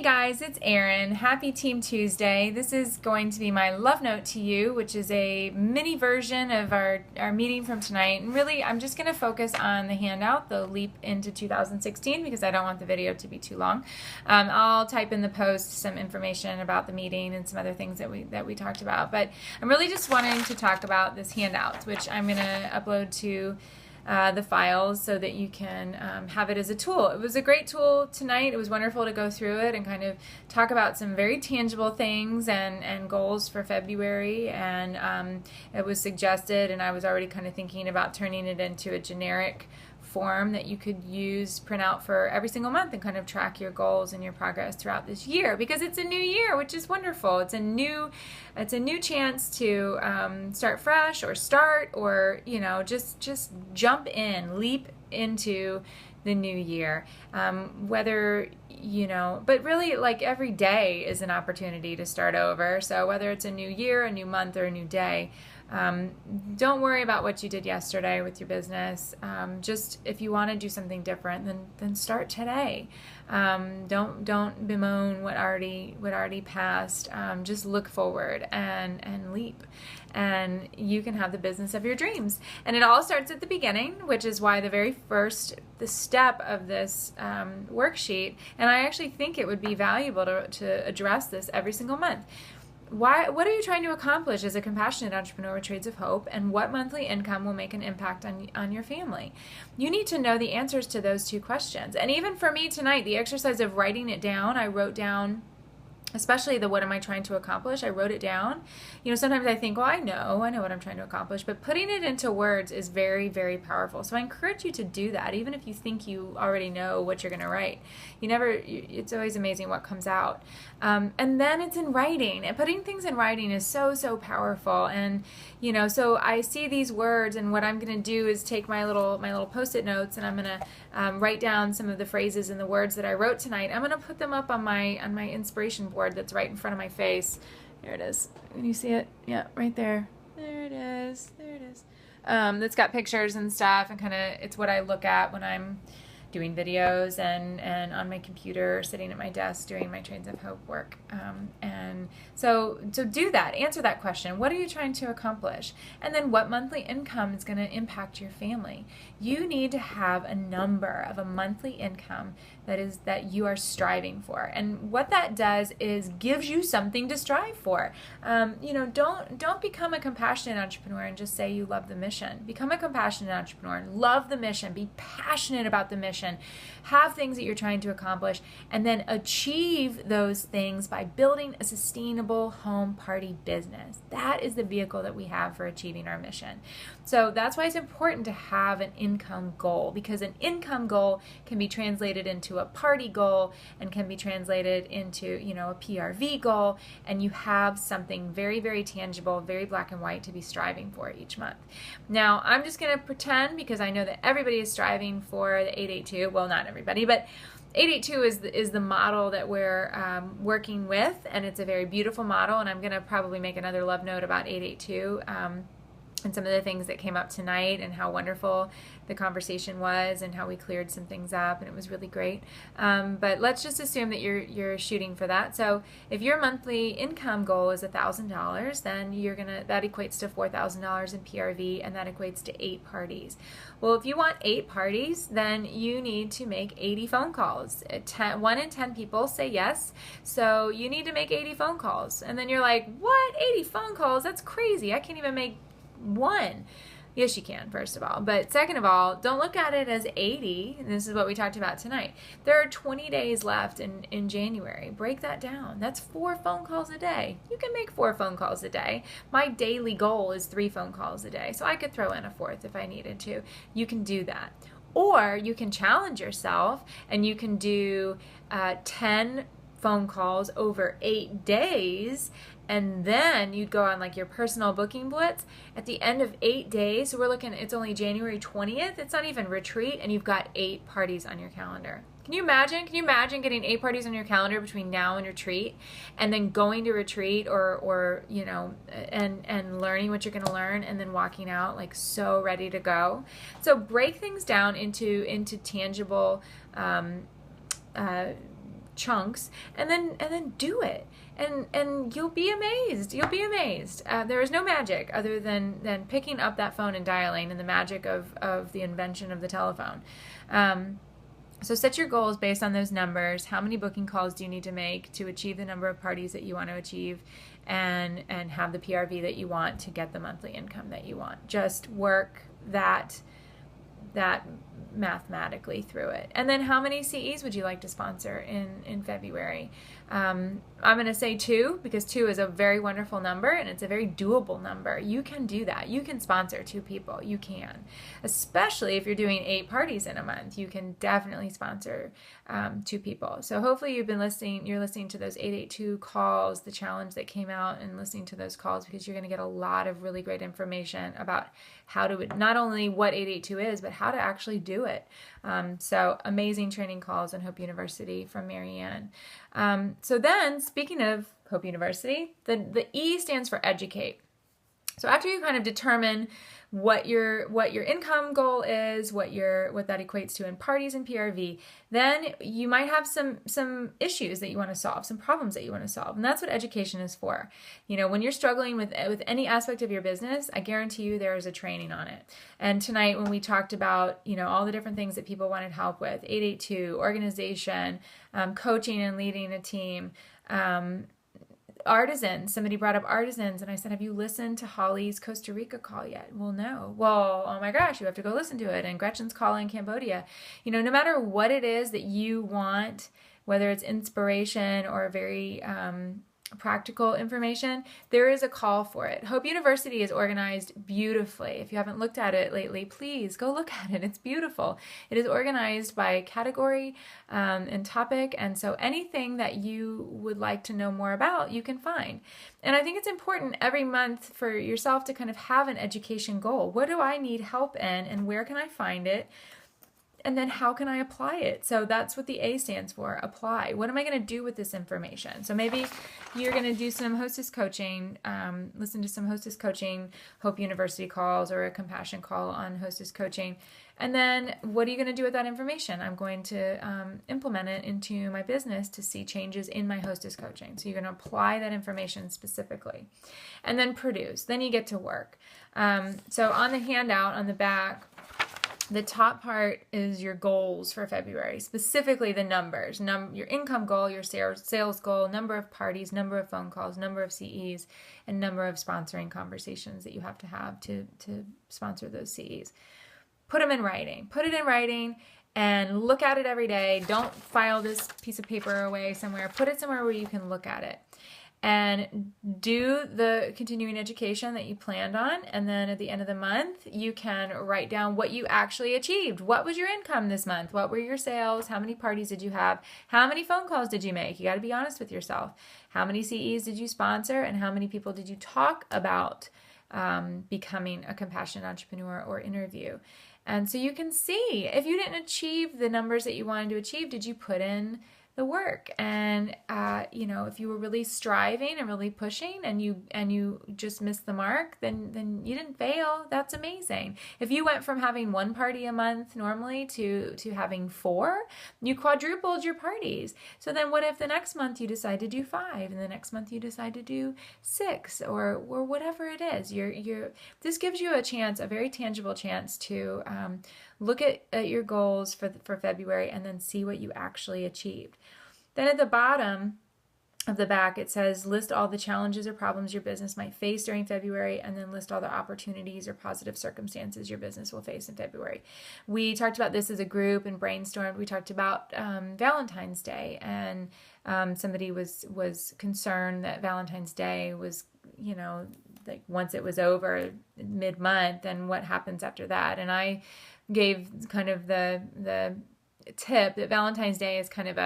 guys, it's Erin. Happy Team Tuesday. This is going to be my love note to you, which is a mini version of our meeting from tonight. And really, I'm just going to focus on the handout, the Leap into 2016, because I don't want the video to be too long. I'll type in the post some information about the meeting and some other things that we talked about. But I'm really just wanting to talk about this handout, which I'm going to upload to the files so that you can have it as a tool. It was a great tool tonight. It was wonderful to go through it and kind of talk about some very tangible things and goals for February, and it was suggested, and I was already kind of thinking about turning it into a generic form that you could use, print out for every single month and kind of track your goals and your progress throughout this year, because it's a new year, which is wonderful. It's a new chance to start fresh, or just jump in, leap into the new year. But really, like, every day is an opportunity to start over. So whether it's a new year, a new month, or a new day, don't worry about what you did yesterday with your business. Just if you want to do something different, then start today. Don't bemoan what already passed. Just look forward and leap, and you can have the business of your dreams. And it all starts at the beginning, which is why the step of this worksheet, and I actually think it would be valuable to address this every single month. What are you trying to accomplish as a compassionate entrepreneur with Trades of Hope, and what monthly income will make an impact on your family? You need to know the answers to those two questions. And even for me tonight, the exercise of writing it down, I wrote down, especially the what am I trying to accomplish, I wrote it down. Sometimes I think, well, I know what I'm trying to accomplish, but putting it into words is very, very powerful. So I encourage you to do that, even if you think you already know what you're going to write. It's always amazing what comes out. And then it's in writing, and putting things in writing is so, so powerful. And, so I see these words, and what I'm going to do is take my little Post-it notes, and I'm going to write down some of the phrases and the words that I wrote tonight. I'm going to put them up on my inspiration board that's right in front of my face. There it is. Can you see it? Yeah, right there. There it is. That's got pictures and stuff, and it's what I look at when I'm doing videos and on my computer, sitting at my desk doing my Trades of Hope work. And so do that. Answer that question. What are you trying to accomplish? And then what monthly income is going to impact your family? You need to have a number of a monthly income that you are striving for. And what that does is gives you something to strive for. Don't become a compassionate entrepreneur and just say you love the mission. Become a compassionate entrepreneur. Love the mission. Be passionate about the mission. Have things that you're trying to accomplish, and then achieve those things by building a sustainable home party business. That is the vehicle that we have for achieving our mission. So that's why it's important to have an income goal, because an income goal can be translated into a party goal, and can be translated into a PRV goal, and you have something very, very tangible, very black and white to be striving for each month. Now, I'm just going to pretend, because I know that everybody is striving for the 882. Well, not everybody, but 882 is the model that we're working with, and it's a very beautiful model, and I'm going to probably make another love note about 882 and some of the things that came up tonight, and how wonderful the conversation was, and how we cleared some things up, and it was really great. But let's just assume that you're shooting for that. So if your monthly income goal is $1,000, then that equates to $4,000 in PRV, and that equates to 8 parties. Well, if you want 8 parties, then you need to make 80 phone calls. 1 in 10 people say yes, so you need to make 80 phone calls. And then you're like, what? 80 phone calls? That's crazy. I can't even make 1. Yes, you can, first of all. But second of all, don't look at it as 80. And this is what we talked about tonight. There are 20 days left in January. Break that down. That's 4 phone calls a day. You can make 4 phone calls a day. My daily goal is 3 phone calls a day. So I could throw in a 4th if I needed to. You can do that. Or you can challenge yourself, and you can do 10 phone calls over 8 days, and then you'd go on like your personal booking blitz at the end of 8 days. So we're looking, it's only January 20th. It's not even retreat, and you've got 8 parties on your calendar. Can you imagine? Can you imagine getting 8 parties on your calendar between now and retreat, and then going to retreat or and learning what you're going to learn, and then walking out like so ready to go? So break things down into tangible chunks, and then do it, and you'll be amazed. You'll be amazed. There is no magic other than picking up that phone and dialing, and the magic of the invention of the telephone. So set your goals based on those numbers. How many booking calls do you need to make to achieve the number of parties that you want to achieve, and have the PRV that you want to get the monthly income that you want? Just work that mathematically through it. And then how many CEs would you like to sponsor in February? I'm going to say 2, because 2 is a very wonderful number, and it's a very doable number. You can do that. You can sponsor 2 people. You can. Especially if you're doing 8 parties in a month, you can definitely sponsor 2 people. So hopefully you're listening to those 882 calls, the challenge that came out, and listening to those calls, because you're going to get a lot of really great information about how to, not only what 882 is, but how to actually do it. So amazing training calls on Hope University from Marianne. So then, speaking of Hope University, the E stands for educate. So after you kind of determine what your income goal is, what that equates to in parties and PRV, then you might have some issues that you want to solve, some problems that you want to solve, and that's what education is for. When you're struggling with any aspect of your business, I guarantee you there is a training on it. And tonight, when we talked about all the different things that people wanted help with, 882, organization, coaching and leading a team. Artisans, somebody brought up artisans, and I said, have you listened to Holly's Costa Rica call yet? Well, no. Well, oh my gosh, you have to go listen to it. And Gretchen's call in Cambodia. No matter what it is that you want, whether it's inspiration or very practical information, there is a call for it. Hope University is organized beautifully. If you haven't looked at it lately, please go look at it. It's beautiful. It is organized by category and topic, and so anything that you would like to know more about, you can find. And I think it's important every month for yourself to kind of have an education goal. What do I need help in, and where can I find it? And then how can I apply it? So that's what the A stands for, apply. What am I going to do with this information? So maybe you're going to do some hostess coaching, listen to some hostess coaching, Hope University calls, or a compassion call on hostess coaching. And then what are you going to do with that information? I'm going to implement it into my business to see changes in my hostess coaching. So you're going to apply that information specifically. And then produce. Then you get to work. So on the handout on the back, the top part is your goals for February, specifically the numbers, your income goal, your sales goal, number of parties, number of phone calls, number of CEs, and number of sponsoring conversations that you have to sponsor those CEs. Put them in writing. Put it in writing and look at it every day. Don't file this piece of paper away somewhere. Put it somewhere where you can look at it. And do the continuing education that you planned on. And then at the end of the month, you can write down what you actually achieved. What was your income this month? What were your sales? How many parties did you have? How many phone calls did you make? You got to be honest with yourself. How many CEs did you sponsor? And how many people did you talk about becoming a compassionate entrepreneur or interview? And so you can see if you didn't achieve the numbers that you wanted to achieve, did you put in the work? And if you were really striving and really pushing and you just missed the mark, then you didn't fail. That's amazing. If you went from having 1 party a month normally to having 4, you quadrupled your parties. So then what if the next month you decide to do 5, and the next month you decide to do 6, or whatever it is? This gives you a very tangible chance to look at your goals for February and then see what you actually achieved. Then at the bottom of the back, it says list all the challenges or problems your business might face during February, and then list all the opportunities or positive circumstances your business will face in February. We talked about this as a group and brainstormed. We talked about Valentine's Day, and somebody was concerned that Valentine's Day was, like once it was over mid-month, and what happens after that. And I gave kind of the tip that Valentine's Day is kind of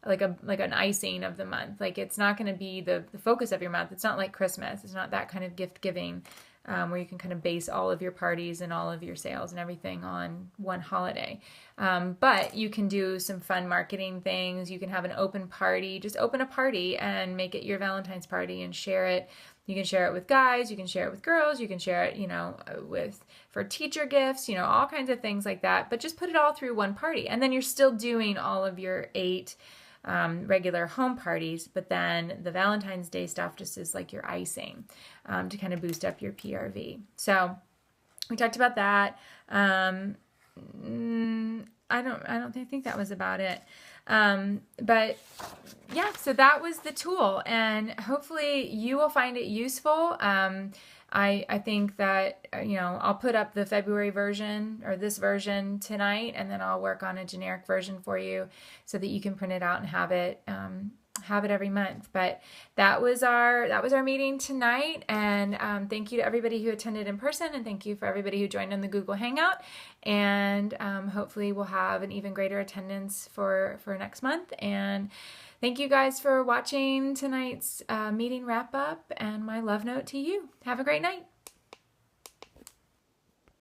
like an icing of the month. Like, it's not going to be the focus of your month. It's not like Christmas. It's not that kind of gift giving where you can kind of base all of your parties and all of your sales and everything on one holiday. But you can do some fun marketing things. You can have an open party. Just open a party and make it your Valentine's party and share it. You can share it with guys, you can share it with girls, you can share it, for teacher gifts, all kinds of things like that. But just put it all through one party. And then you're still doing all of your 8 regular home parties, but then the Valentine's Day stuff just is like your icing to kind of boost up your PRV. So we talked about that. I think that was about it. But yeah, so that was the tool, and hopefully you will find it useful. I think that, I'll put up the February version or this version tonight, and then I'll work on a generic version for you so that you can print it out and have it every month. But that was our meeting tonight, and thank you to everybody who attended in person, and thank you for everybody who joined in the Google Hangout, and hopefully we'll have an even greater attendance for next month. And thank you guys for watching tonight's meeting wrap up, and my love note to you. Have a great night.